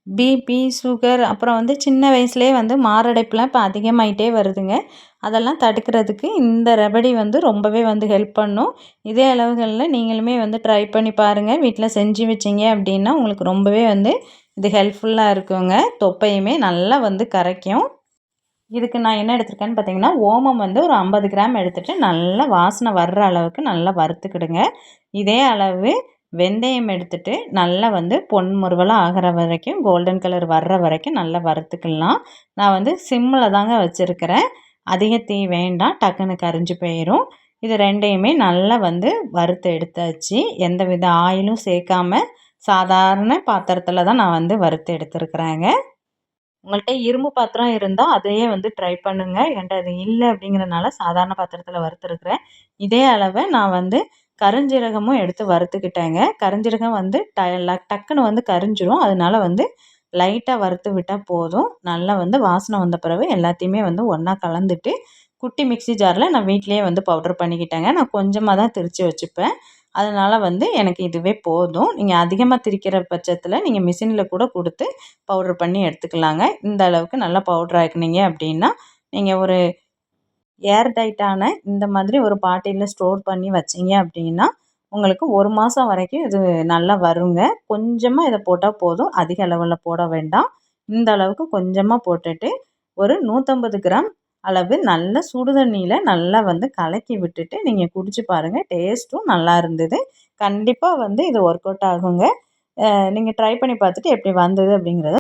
BP, sugar அப்புறம் வந்து சின்ன வயசுலேயே வந்து மாரடைப்புலாம் இப்போ அதிகமாயிட்டே வருதுங்க. அதெல்லாம் தடுக்கிறதுக்கு இந்த ரெமடி வந்து ரொம்பவே வந்து ஹெல்ப் பண்ணும். இதே அளவுகளில் நீங்களுமே வந்து ட்ரை பண்ணி பாருங்கள். வீட்டில் செஞ்சு வச்சிங்க அப்படின்னா உங்களுக்கு ரொம்பவே வந்து இது ஹெல்ப்ஃபுல்லாக இருக்குங்க. தொப்பையுமே நல்லா வந்து கரைக்கும். இதுக்கு நான் என்ன எடுத்திருக்கேன்னு பார்த்தீங்கன்னா, ஓமம் வந்து ஒரு 50 கிராம் எடுத்துட்டு நல்லா வாசனை வர்ற அளவுக்கு நல்லா வறுத்துக்கிடுங்க. இதே அளவு வெந்தயம் எடுத்துட்டு நல்லா வந்து பொன் முறுவலா ஆகிற வரைக்கும், கோல்டன் கலர் வர்ற வரைக்கும் நல்லா வறுத்துக்கலாம். நான் வந்து சிம்மில் தாங்க வச்சுருக்கிறேன். அதிக தீ வேண்டாம், டக்குன்னு கரிஞ்சு போயிரும். இது 2யுமே நல்லா வந்து வறுத்து எடுத்தாச்சு. எந்தவித ஆயிலும் சேர்க்காம சாதாரண பாத்திரத்தில தான் நான் வந்து வறுத்து எடுத்துருக்கிறேங்க. உங்கள்ட்ட இரும்பு பாத்திரம் இருந்தா, அதையே வந்து ட்ரை பண்ணுங்க. என்ட்ட அது இல்ல அப்படிங்கிறனால சாதாரண பாத்திரத்தில வறுத்துருக்கிறேன். இதே அளவ நான் வந்து கருஞ்சீரகமும் எடுத்து வறுத்துக்கிட்டேங்க. கருஞ்சீரகம் வந்து டக்குன்னு வந்து கரிஞ்சிரும். அதனால வந்து லைட்டா வறுத்து விட்டா போதும். நல்லா வந்து வாசனை வந்த பிறகு எல்லாத்தையுமே வந்து ஒண்ணா கலந்துட்டு, குட்டி மிக்ஸி ஜார்ல நான் வீட்லயே வந்து பவுடர் பண்ணிக்கிட்டேங்க. நான் கொஞ்சமா தான் திரிச்சு வச்சுப்பேன். அதனால வந்து எனக்கு இதுவே போதும். நீங்க அதிகமா திரிக்கிற பட்சத்தில நீங்க மிஷின்ல கூட குடுத்து பவுடர் பண்ணி எடுத்துக்கலாங்க. இந்த அளவுக்கு நல்லா பவுடர் ஆக்குனீங்க அப்படின்னா, நீங்க ஒரு ஏர் டைட்டான இந்த மாதிரி ஒரு பாட்டில்ல ஸ்டோர் பண்ணி வச்சீங்க அப்படின்னா, உங்களுக்கு 1 மாசம் வரைக்கும் இது நல்லா வருங்க. கொஞ்சமா இத போட்டா போதும். அதிக அளவுல போட வேண்டாம். இந்த அளவுக்கு கொஞ்சமா போட்டுட்டு, ஒரு 150 கிராம் அளவு நல்ல சுடு தண்ணீல நல்லா வந்து கலக்கி விட்டுட்டு, நீங்க குடிச்சு பாருங்க. டேஸ்ட்டும் நல்லா இருந்தது. கண்டிப்பா வந்து இது ஒர்க் அவுட் ஆகுங்க. நீங்க ட்ரை பண்ணி பார்த்துட்டு எப்படி வந்தது அப்படிங்கிறத